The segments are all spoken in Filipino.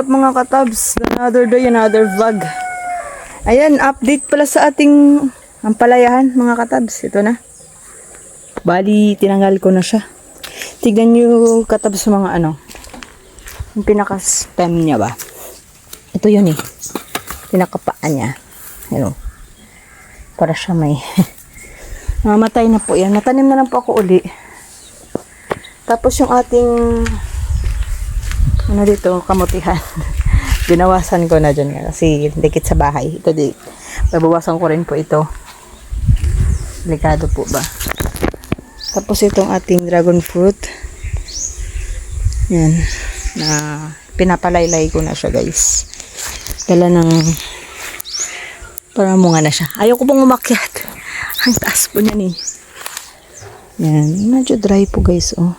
mga katabs? Another day, another vlog. Ayan, update pala sa ating ampalayahan mga katabs. Ito na. Bali, tinanggal ko na siya. Tignan nyo katabs mga ano. Yung pinaka-stem niya ba? Ito yun eh. Pinakapaan niya. Ano. Para siya may mamatay na po yan. Natanim na lang po ako uli. Tapos yung ating ano dito, kamutihan. Binawasan ko na dyan kasi dikit sa bahay. Ito di. Babawasan ko rin po ito. Delikado po ba? Tapos itong ating dragon fruit. Yan. Na pinapalaylay ko na siya guys. Dala ng para munga na siya. Ayoko pong umakyat. Ang taas po niyan eh. Yan. Medyo dry po guys. Oh.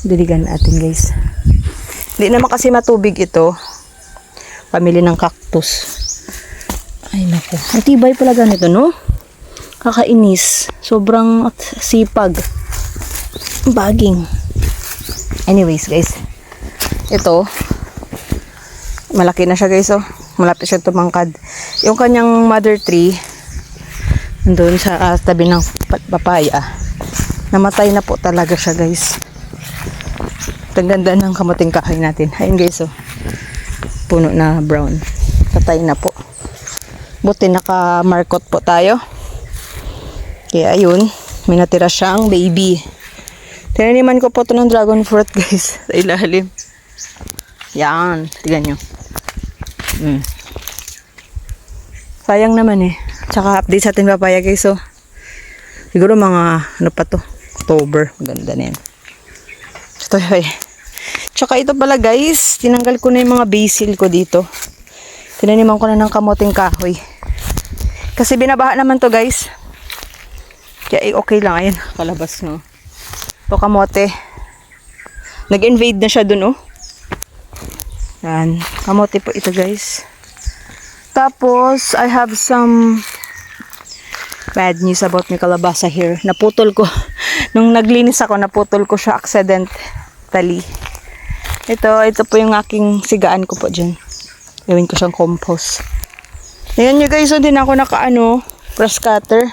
Diligan natin guys. Hindi naman kasi matubig ito. Pamili ng cactus. Ay naku. Ang tibay pala ganito no? Kakainis. Sobrang sipag. Baging. Anyways guys. Ito. Malaki na siya guys oh. Malapit siya tumangkad. Yung kanyang mother tree. Doon sa tabi ng papaya. Namatay na po talaga siya guys. Ang ganda ng kamuting kahoy natin. Ayun guys oh. Puno na brown. Patay na po. Buti naka-markot po tayo. Kaya ayun. May natira siyang baby. Tinaniman ko po ito ng dragon fruit guys. Sa ilalim. Yan. Tignan nyo. Sayang naman eh. Tsaka update sa ating papaya guys oh. Siguro mga ano pa to. October. Maganda na yan. Ito eh. Tsaka ito pala guys, tinanggal ko na yung mga basil ko dito. Tinaniman ko na ng kamuting kahoy. Kasi binabaha naman to guys. Kaya okay lang. Ayan, kalabas no. Ito kamote. Nag-invade na siya dun oh. Yan, kamote po ito guys. Tapos, I have some bad news about my kalabasa here. Naputol ko. Nung naglinis ako, naputol ko siya accidentally. Ito po yung aking sigaan ko po dyan. Gawin ko siyang compost. Ayan nyo guys, hindi na ako nakaano, grass cutter.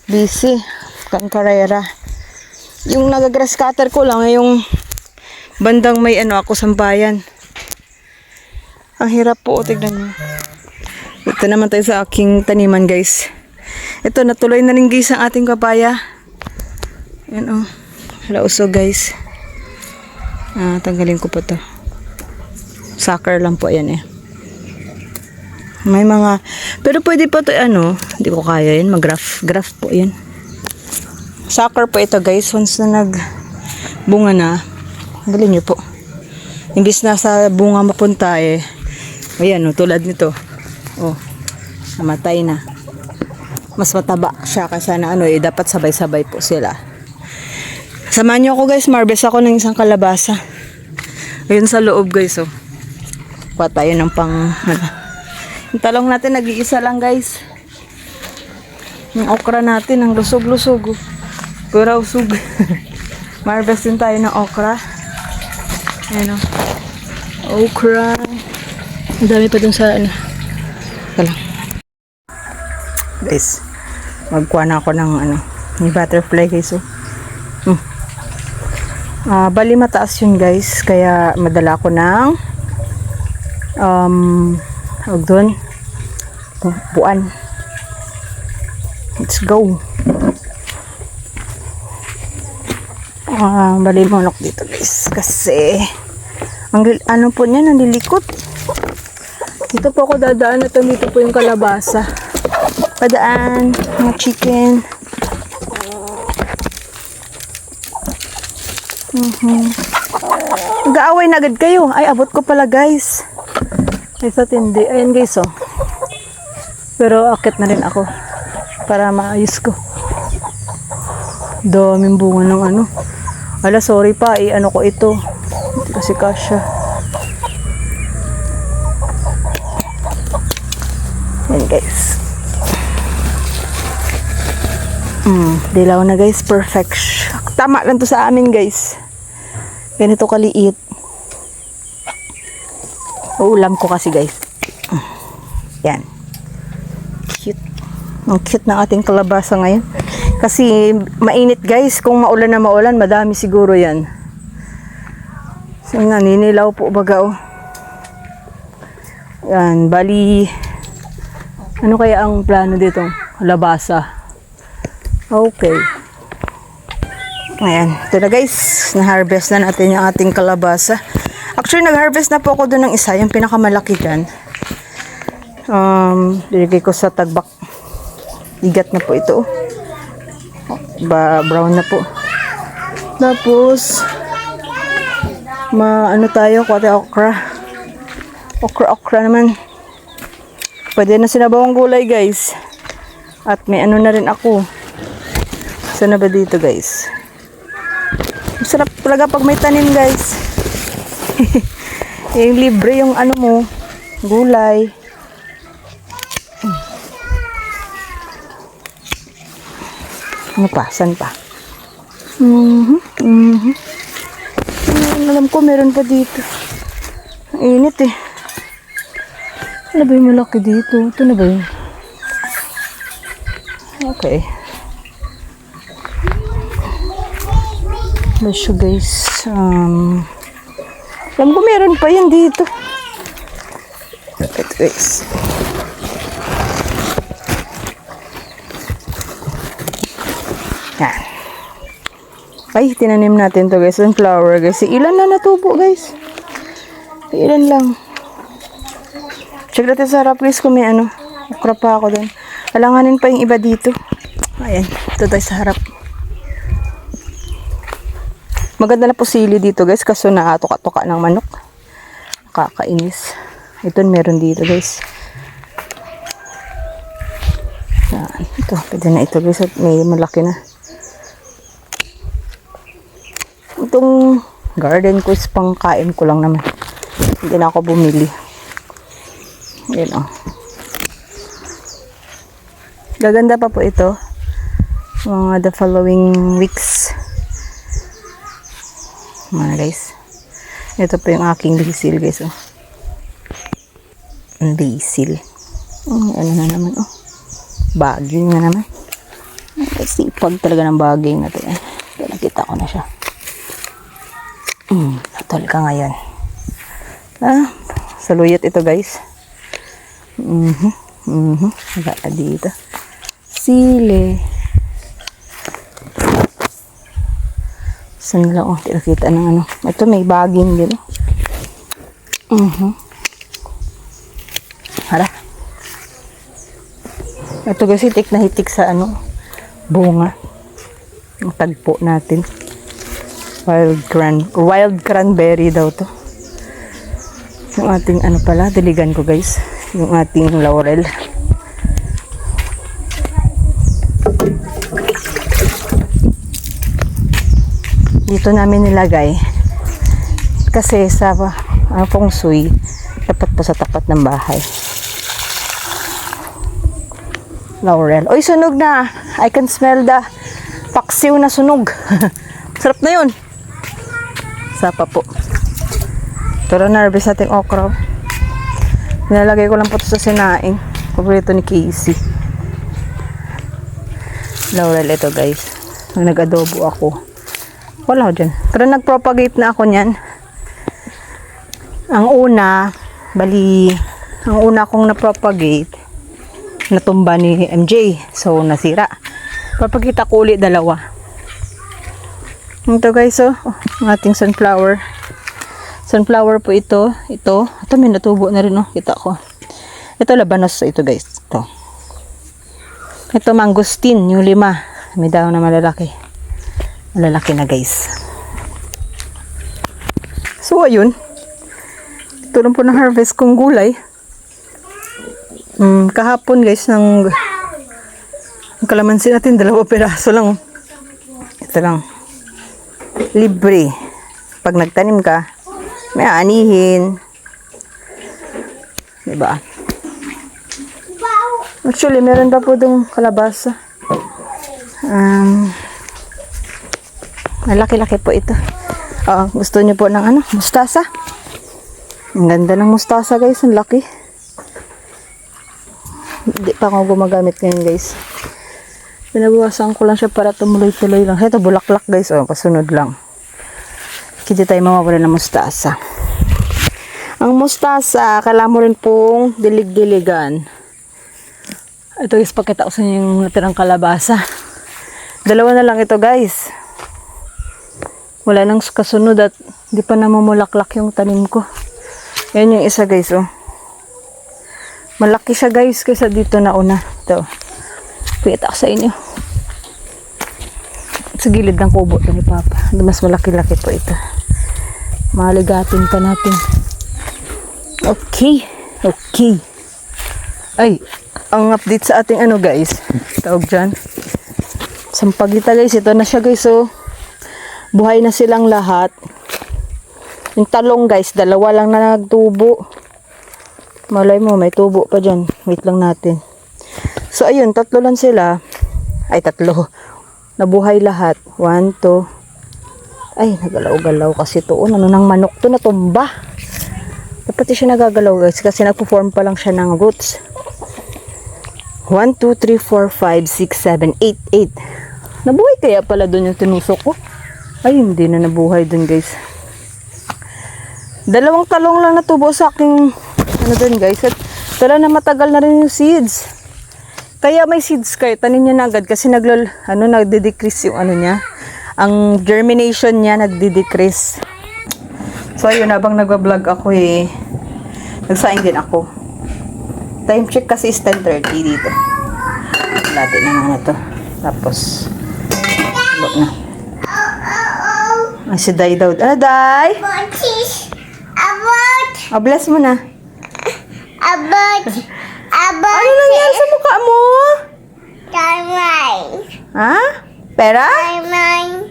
Busy. Kankarera. Yung nagagrass cutter ko lang, yung bandang may ano ako sambayan. Ang hirap po, tignan nyo. Ito naman tayo sa aking taniman guys. Ito, natuloy na rin guys ang ating papaya. Ayan o. Lauso guys. Tanggalin ko po to. Sucker lang po yan eh. May mga, pero pwede po to ano, hindi ko kaya yun, mag-graft po yan. Sucker po ito guys, once na nagbunga na, tanggalin nyo po. Imbis na sa bunga mapunta eh, ayan o, tulad nito. Oh, namatay na. Mas mataba siya kasi na ano eh, dapat sabay-sabay po sila. Samahan nyo ako guys, marbes ako ng isang kalabasa. Ayun sa loob guys oh. Kuha tayo ng pang ano. Yung talong natin nag-iisa lang guys. Yung okra natin ang lusog-lusog oh. Pura usog. Marbes din tayo ng okra. Ayun oh. Okra. Ang dami pa dun sa ano. Talang. Guys, magkuha na ako ng ano, may butterfly guys oh. Bali mataas yun guys, kaya madala ko ng tawag doon, buwan. Let's go. Bali monok dito guys, kasi ang ano po niya, nalilikot. Dito po ako dadaan, at dito po yung kalabasa. Padaan, mga chicken. Nag-aaway na agad kayo. Ay, abot ko pala guys. Ay, sa tindi. Ayan guys oh. Pero akit na rin ako para maayos ko. Daming bunga ng ano. Ala, sorry pa. I-ano ko ito. Kasi kasya. Ayan guys. Dilaw na guys. Perfect. Tama lang to sa amin guys. Ganito kaliit. Uulam ko kasi guys. Yan. Cute. Ang cute ng ating kalabasa ngayon. Kasi mainit guys. Kung maulan na maulan, madami siguro yan. So naninilaw po baga oh. Yan. Bali, ano kaya ang plano dito? Kalabasa. Okay. Ayan. Ito na guys. Na-harvest na natin yung ating kalabasa. Actually, nag-harvest na po ako doon ng isa. Yung pinakamalaki dyan. Nilagay ko sa tagbak. Igat na po ito. Brown na po. Tapos, ano tayo? Kote okra. Okra naman. Pwede na sinabawang gulay guys. At may ano na rin ako. Saan na ba dito guys? Masarap talaga pag may tanim guys. Yung libre yung ano mo, gulay. Ano pa? San pa? Alam ko meron pa dito. Ang init eh. Ano ba yung malaki dito? Ito na ba yun? Okay. Let's show guys. Alam ko meron pa yan dito. Ito guys. Yan. Ay, tinanim natin to guys. Sunflower guys. Ilan na natubo guys? Ilan lang. Check natin sa harap guys kung may ano. Okra pa ako dun. Alanganin pa yung iba dito. Ayan. Ito tayo sa harap. Maganda na po sili dito guys. Kaso nakatuka-tuka ng manok. Kakainis. Ito meron dito guys. Yan. Ito. Pwede na ito guys. At may malaki na. Itong garden ko is pang kain ko lang naman. Hindi na ako bumili. Yan o. Gaganda pa po ito. Mga the following weeks. Mga guys. Ito po yung aking basil guys. Oh. Basil. Ano na naman oh. Baging na naman. Sipag talaga ng baging na ito. Nakita ko na siya. Natol ka ngayon. Saluyot ito guys. Wala dito. Sili. Saan lang nakita ng ano. Ito may baging din. Hala. Ito guys hitik na hitik sa ano. Bunga. Ang tagpo natin. Wild cranberry daw to. Yung ating ano pala, diligan ko guys. Yung ating laurel. Dito namin nilagay. Kasi sa feng shui, dapat po sa tapat ng bahay. Laurel. Oy, sunog na. I can smell the paksiw na sunog. Sarap na yun. Sapa po. Tara na, harvest natin okra. Nilalagay ko lang po ito sa sinaing. Paborito ni Casey. Laurel ito guys. Nag-adobo ako. Wala ko dyan. Pero nag-propagate na ako niyan. Ang una kong na-propagate, natumba ni MJ. So, nasira. Papakita ko ulit dalawa. Ito guys, oh, ang ating sunflower. Sunflower po ito. Ito may natubo na rin, oh. Kita ko. Ito labanos ito guys. Ito mangustin, yung 5. May daw na malalaki. Malalaki na guys. So ayun. Ito lang po na harvest kong gulay. Kahapon guys, ang kalamansi natin 2 piraso lang. Ito lang. Libre. Pag nagtanim ka, may aanihin. Diba? Actually, meron pa po itong kalabasa. Malaki-laki po ito. Gusto niyo po ng mustasa? Ang ganda ng mustasa guys, ang laki. Hindi pa ako gumagamit ngayon guys. Pinabawasan ko lang siya para tumuloy-tuloy lang. Ito bulaklak guys, oh, pasunod lang. Hindi tayo mawawala ng mustasa. Ang mustasa, kailangan mo rin pong dilig-diligan. Ito guys, pakita ko sa inyo yung natirang kalabasa. Dalawa na lang ito guys. Wala nang kasunod at hindi pa namumulaklak yung tanim ko. Yan yung isa guys, oh. Malaki siya guys kaysa dito na una. Ito. Pakita ko sa inyo. Sa gilid ng kubo ito ni Papa. Mas malaki-laki po ito. Maligatin pa natin. Okay. Okay. Ay, ang update sa ating ano guys. Tawag dyan. Sampagita guys. Ito na siya guys, oh. Buhay na silang lahat. Yung talong guys, dalawa lang na nagtubo. Malay mo, may tubo pa dyan. Wait lang natin. So, ayun, tatlo lang sila. Ay, tatlo. Nabuhay lahat. 1, 2. Ay, nagalaw-galaw kasi to. Ano nang manok to, natumba. Dapat siya nagagalaw guys, kasi nagpo-form pa lang siya ng roots. 1, 2, 3, 4, 5, 6, 7, 8, 8. Nabuhay kaya pala doon yung tinusok ko? Ay, hindi na nabuhay doon guys. Dalawang talong lang natubo sa aking ano dun guys. At tala na matagal na rin yung seeds. Kaya may seeds kayo. Tanin nyo na agad kasi nagde-decrease yung ano niya. Ang germination niya nagde-decrease. So ayun, habang nagbablog ako eh. Nagsaing din ako. Time check kasi is 10:30 dito. Natin na nga na to. Tapos sabot na. Ay, si Day daw. Ano, Day? Oh, bless mo na. About. Ano nangyari sa mukha mo? Timeline. Ha? Pera? Timeline.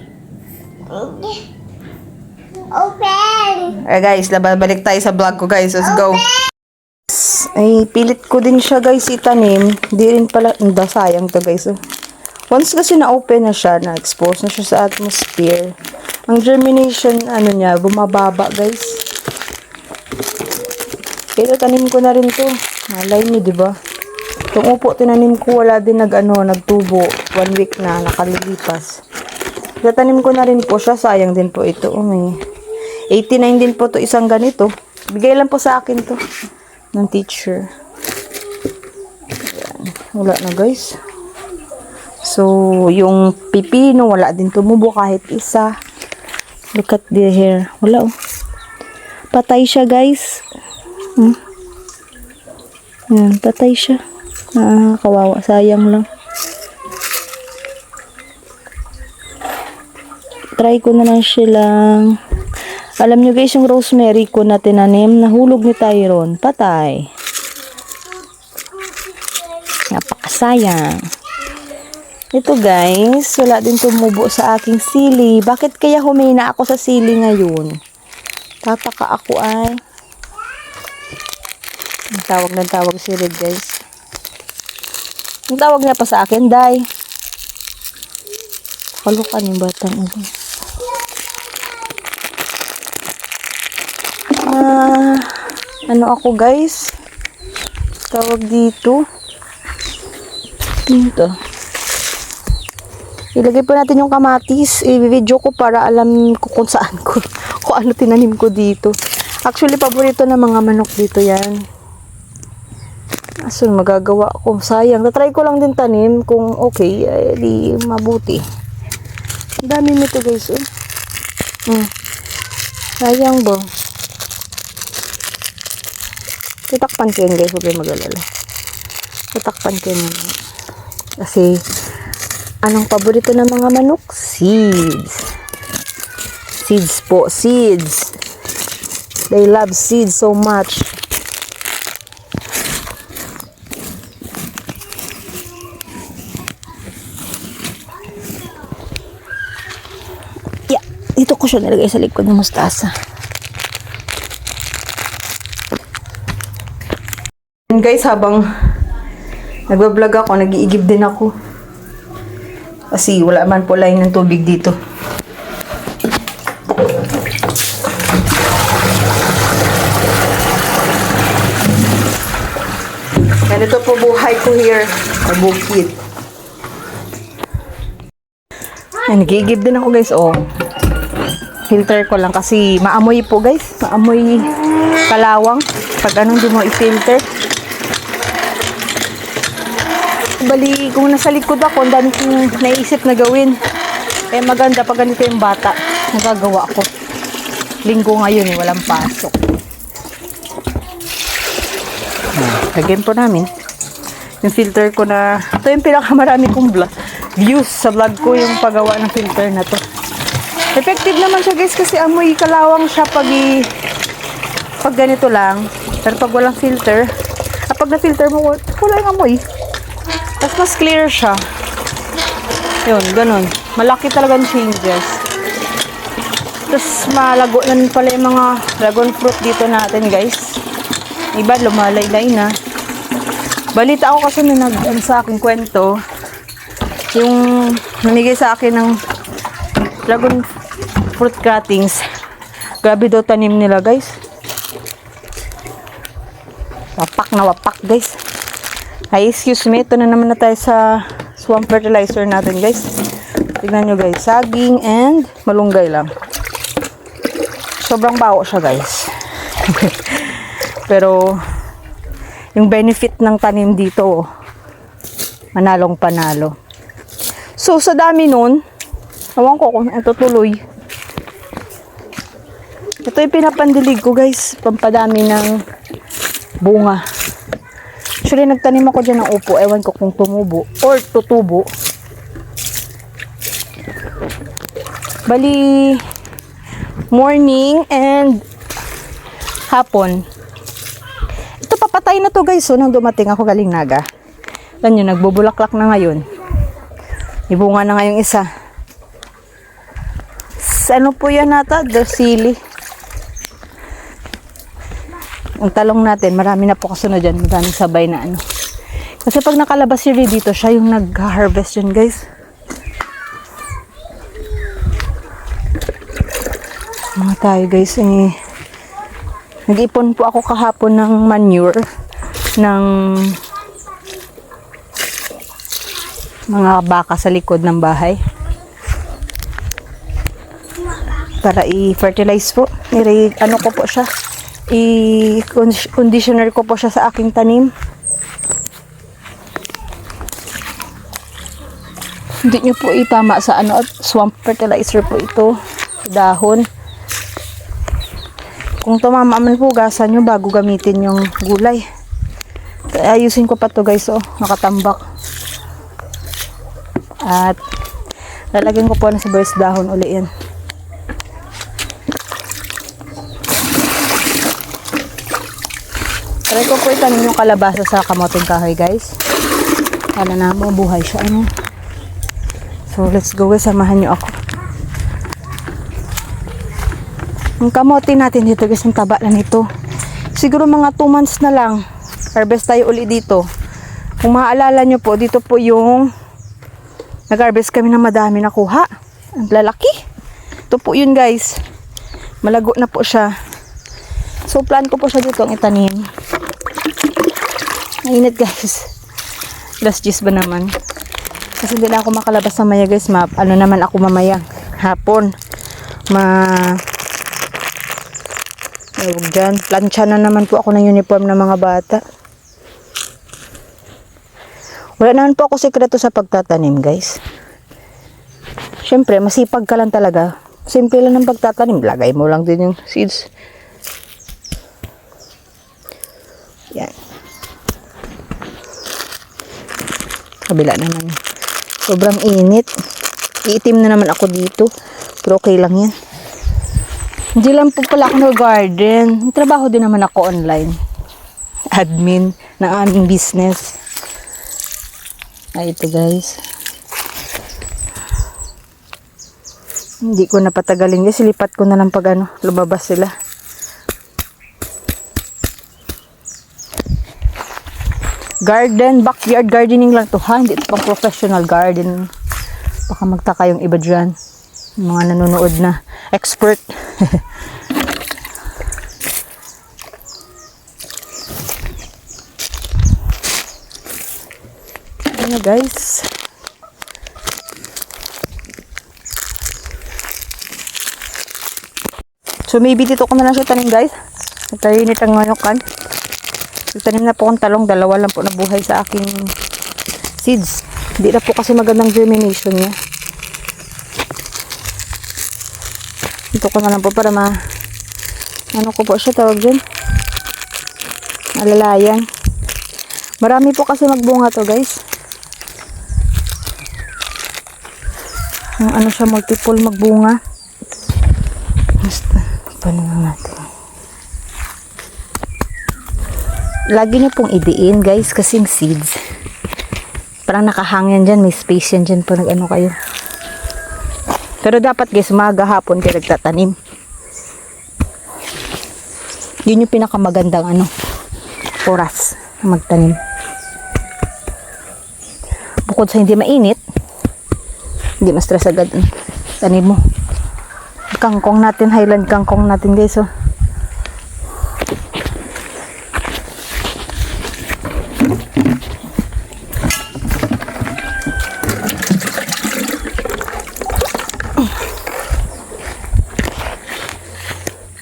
Open. Guys, balik tayo sa vlog ko guys. Let's go. Ay, pilit ko din siya guys itanim. Di rin pala, sayang to guys. Oh. Once kasi na-open na siya, na-expose na siya sa atmosphere. Ang germination, ano niya, bumababa guys. Pero tanim ko na rin to. Malay niyo, diba? Itong upo, tinanim ko, wala din nagtubo. 1 week na, nakalilipas. Tanim ko na rin po siya. Sayang din po ito. Oh, may 89 din po to isang ganito. Bigay lang po sa akin to. Ng teacher. Ayan. Wala na guys. So, yung pipino, wala din tumubo kahit isa. Look at the hair. Wala oh. Patay siya guys. Ayan, patay siya. Kawawa. Sayang lang. Try ko na lang silang. Alam nyo guys, yung rosemary ko na tinanim, nahulog ni Tyrone. Patay. Napakasayang. Ito guys, wala din tumubo sa aking sili. Bakit kaya humina ako sa sili ngayon? Tataka ako ay. Ang tawag si Red guys. Ang tawag niya pa sa akin, Day. Kalukan yung batang ito. Ano ako guys? Tawag dito. Ito. Ilagay po natin yung kamatis. I-video ko para alam ko kung saan ko. Kung ano tinanim ko dito. Actually, paborito ng mga manok dito yan. Aso, magagawa ko. Sayang. Tatry ko lang din tanim. Kung okay, di mabuti. Ang dami nito guys. Sayang ba? Tatakpan ko yan guys. Huwag kayo mag-alala. Tatakpan ko yan. Kasi, anong paborito ng mga manok? Seeds. Seeds po. Seeds. They love seeds so much. Yeah. Dito ko siya nilagay sa likod ng mustasa. And guys, habang nagbablog ako, nag-iigib din ako. Kasi wala man po line ng tubig dito. Ganito po buhay ko here sa bukid. Ay, nagigib din ako guys, oh. Filter ko lang kasi maamoy po guys. Maamoy kalawang. Pag anong di mo i-filter. Bali, kung nasa likod ako, ang dami kong naisip na gawin. Kaya maganda pag ganito yung bata. Nagagawa ko. Linggo ngayon eh, walang pasok. Lagyan po namin. Yung filter ko na, ito yung pinakamarami kong views sa vlog ko, yung paggawa ng filter na to. Effective naman siya guys kasi amoy kalawang siya pag ganito lang. Pero pag walang filter, pag na-filter mo, wala yung amoy. Tapos mas clear siya. Yun, ganun. Malaki talagang changes. Tapos malago na pala yung mga dragon fruit dito natin guys. Iba, lumalaylay na. Balita ako kasi may sa aking kwento. Yung namigay sa akin ng dragon fruit cuttings. Grabe daw tanim nila guys. Wapak na wapak guys. Ay, excuse me. Ito na naman na tayo sa swamp fertilizer natin guys. Tignan nyo guys. Saging and malunggay lang. Sobrang bawo siya guys. Pero yung benefit ng tanim dito, manalong panalo. So sa dami nun, ewan ko kung ito tuloy. Ito yung pinapandilig ko guys. Pampadami ng bunga. Actually, nagtanim ako dyan ng upo. Ewan ko kung tumubo or tutubo. Bali, morning and hapon. Ito, papatay na to guys. So, nang dumating ako galing Naga. Yan yun, nagbubulaklak na ngayon. Ibunga na ngayong isa. Ano po yan nata? Drosili. Ang talong natin, marami na po kasunod dyan. Maraming sabay na ano. Kasi pag nakalabas yun dito, siya yung nag-harvest yun guys. Mga tayo guys, nag-ipon po ako kahapon ng manure ng mga baka sa likod ng bahay. Para i-fertilize po. Ano ko po siya. I-conditioner ko po siya sa aking tanim. Hindi nyo po itama sa ano, at swamp fertilizer po ito. Dahon. Kung tumama man po, gasan nyo bago gamitin yung gulay. Ayusin ko pa to guys, oh. Nakatambak. At lalagyan ko po na sa boys dahon uli yan. Try ko po itanim yung kalabasa sa kamoting kahoy guys. Wala na mo, buhay siya. Ano? So let's go guys, samahan nyo ako. Yung kamote natin dito guys, ang taba na nito. Siguro mga 2 months na lang. Harvest tayo uli dito. Kung maaalala nyo po, dito po yung nag-harvest kami ng madami nakuha. Ang lalaki. Ito po yun guys. Malago na po siya. So plan ko po siya dito ang itanim. Mainit guys. Last gis ba naman? Kasi hindi na ako makalabas sa maya guys. Ano naman ako mamaya. Hapon. Huwag dyan. Plancha na naman po ako ng uniform ng mga bata. Wala naman po ako sekreto sa pagtatanim guys. Siyempre, masipag ka lang talaga. Simple lang ng pagtatanim. Lagay mo lang din yung seeds. Yan. Kabila naman. Sobrang init. Iitim na naman ako dito. Pero okay lang yan. Hindi lang po pala ako nag-garden. May trabaho din naman ako online. Admin ng aming business. Ay, ito guys. Hindi ko napatagalin guys. Silipat ko na lang pag lumabas sila. Garden, backyard gardening lang to ha. Hindi ito pang professional garden. Baka magtaka yung iba dyan. Yung mga nanonood na expert. Ito na guys. So maybe dito ko na lang siya tanim guys. Nagtainit ang manukan. Tanim na po akong talong. Dalawa lang po nabuhay sa aking seeds. Hindi na po kasi magandang germination niya. Dito ko na lang po para ano ko po siya tawag dyan. Alalayan. Marami po kasi magbunga to guys. Ano siya, multiple magbunga. Basta, paano na natin. Lagi niyo pong idiin guys, kasing seeds. Parang nakahangyan dyan, may space yan dyan pag ano kayo. Pero dapat guys, umaga hapon kayo nagtatanim. Yun yung pinakamagandang oras na magtanim. Bukod sa hindi mainit, hindi ma-stress agad tanim mo. Kangkong natin, highland kangkong natin guys, oh.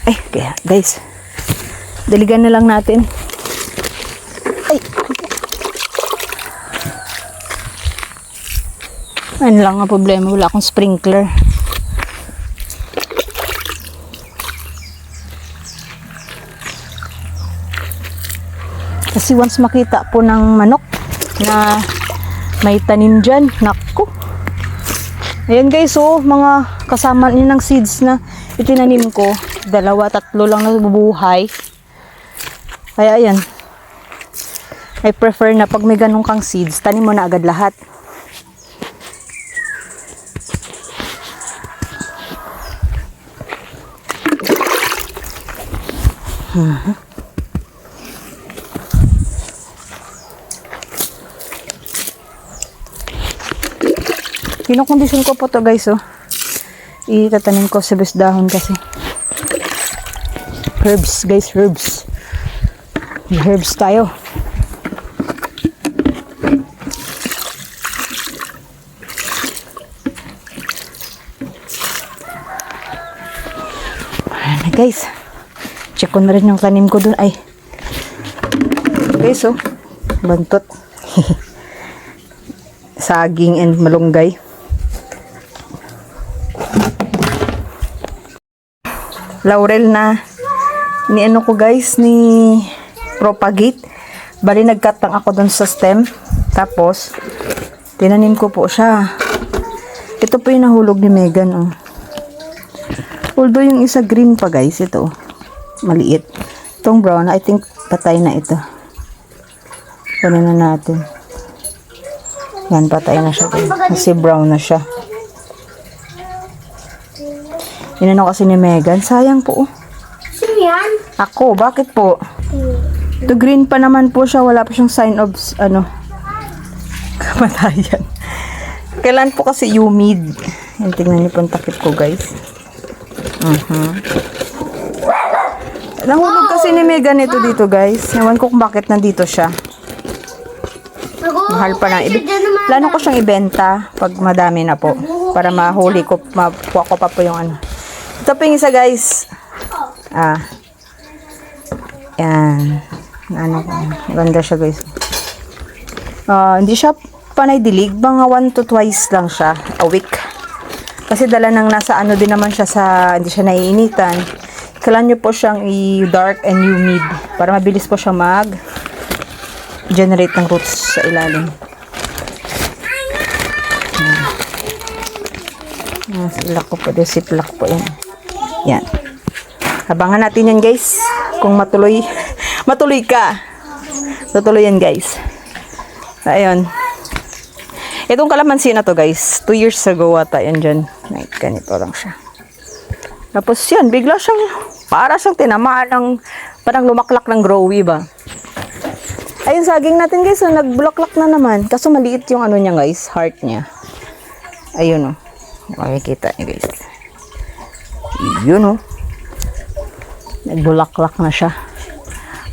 Ay, kaya guys, daligan na lang natin. Ay, ano lang ang problema, wala akong sprinkler. Kasi once makita po ng manok na may tanim dyan, naku. Ayan guys, oh, mga kasama niya ng seeds na itinanim ko. 2, 3 lang nabubuhay. Kaya ayan. I prefer na pag may ganun kang seeds, tanim mo na agad lahat. Kinokondisyon ko po to guys, oh. Itatanim ko sa dahon kasi. Herbs guys, herbs. May herbs tayo. Ayan na guys. Check ko na rin yung tanim ko dun. Ay. Guys, oh. Bantot. Saging and malunggay. Laurel na ni ano ko guys, ni propagate. Bali nagkat lang ako dun sa stem. Tapos tinanim ko po siya. Ito po yung nahulog ni Megan, oh. Although yung isa green pa guys, ito maliit. Itong brown, I think patay na ito. Kunin na natin. Yan, patay na siya guys. Kasi brown na siya. Inano kasi ni Megan. Sayang po. Sino yan? Ako, bakit po? Ito green pa naman po siya. Wala pa siyang sign of, kamatayan. Kailan po kasi humid. Yan, tingnan niyo po ang takip ko, guys. Nahulog kasi ni Megan ito dito, guys. Ewan ko kung bakit nandito siya. Mahal pa lang. Plano ko siyang ibenta pag madami na po. Para mahuli ko, makuha ko pa po yung ano. Ito po yung isa guys. Yan. Ganda siya guys. Hindi siya panay dilig. Mga 1 to 2 lang siya a week. Kasi dala nang nasa ano din naman siya sa, hindi siya naiinitan. Kailangan nyo po siyang i-dark and humid. Para mabilis po siya mag-generate ng roots sa ilalim. Silak ko po. Siplak po yan. Yan. Abangan natin yan guys. Kung matuloy ka. Tutuloy yan guys. Ayun. Itong kalamansi na to guys. 2 years ago ata yan dyan. Ganito lang siya. Tapos yan. Bigla siyang para siyang tinamaan ng parang lumaklak ng growy ba. Ayun saging natin guys. So, nagbulaklak na naman. Kaso maliit yung ano niya guys. Heart niya. Ayun o. Makikita niyo guys. Yun o. Nagbulaklak na siya.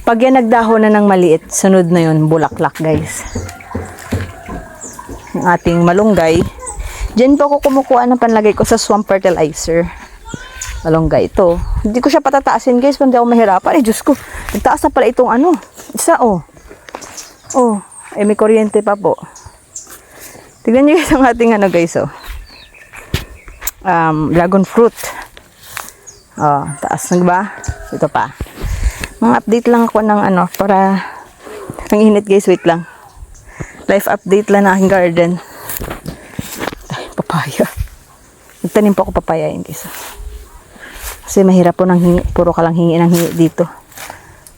Pag yan nagdahon na ng maliit, sunod na yun, bulaklak guys. yung ating malunggay. Diyan po ako kumukuha ng panlagay ko sa swamp fertilizer. Malunggay ito. Hindi ko siya patataasin guys, hindi ako mahirapan. Ay Diyos ko, nagtaas na pala itong ano. Isa oh. Oh, may kuryente pa po. Tignan niyo guys ang ating ano guys oh. Dragon fruit. Oh, taas na ba? Ito pa. Mga update lang ako ng ano para ang init guys, wait lang. Life update lang ng aking garden. Ay, papaya. Nagtanim po ako papaya yun guys. Kasi mahirap po ng hingi. Puro ka lang hingi ng hingi dito.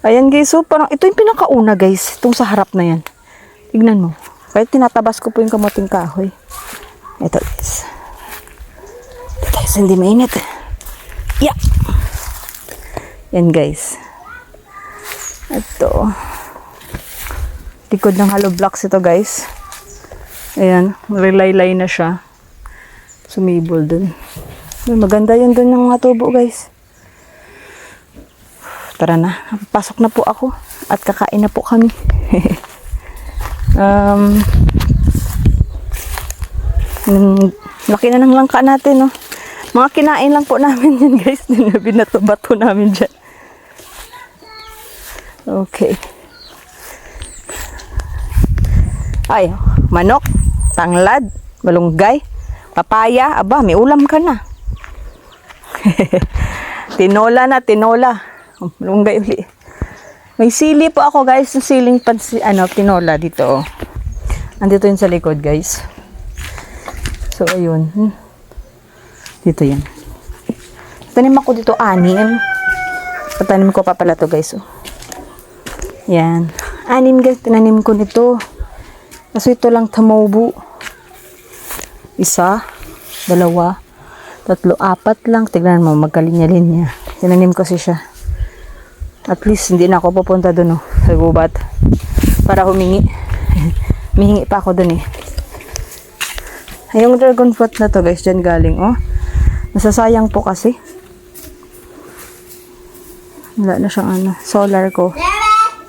Ayan guys, so parang ito yung pinakauna guys. Itong sa harap na yan. Tignan mo. Kahit tinatabas ko po yung kamuting kahoy. Ito guys. Ito guys, hindi mainit. Yeah. Yan guys. Ito. Likod ng hollow blocks ito guys. Ayan. Relaylay na siya. Sumibol dun. Maganda yun dun ng mga tubo guys. Tara na. Pasok na po ako. At kakain na po kami. Laki na ng langka natin, no? Mga kinain lang po namin yan, guys. Binato-bato namin dyan. Okay. Ay, manok, tanglad, malunggay, papaya. Aba, may ulam ka na. Tinola na, tinola. Malunggay uli. May sili po ako, guys. Yung siling tinola dito, oh. Andito yun sa likod, guys. So, ayun. Dito yan. Tanim ako dito 6. Patanim ko pa pala to guys. Oh. Yan. 6 guys. Tinanim ko nito. Kaso ito lang tamobo. 1, 2, 3, 4 lang. Tignan mo. Magkalinya-linya. Tinanim ko siya. At least hindi na ako pupunta dun oh, sa gubat. Para humingi. Mihingi pa ako dun eh. Ay, yung dragon fruit na to guys, dyan galing, oh. Nasasayang po kasi. Wala na siyang ano, solar ko.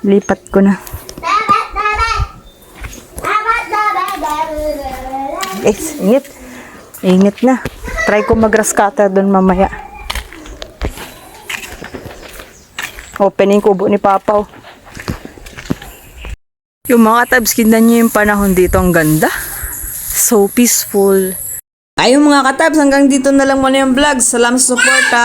Lipat ko na. Guys, ingit. Ingit na. Try ko mag-grass cutter doon mamaya. Opening kubo ni Papa, oh. Yung mga tabs, kindan nyo yung panahon dito, ang ganda. So peaceful. Ayun mga katabs, hanggang dito na lang muna yung vlog. Salamat sa suporta.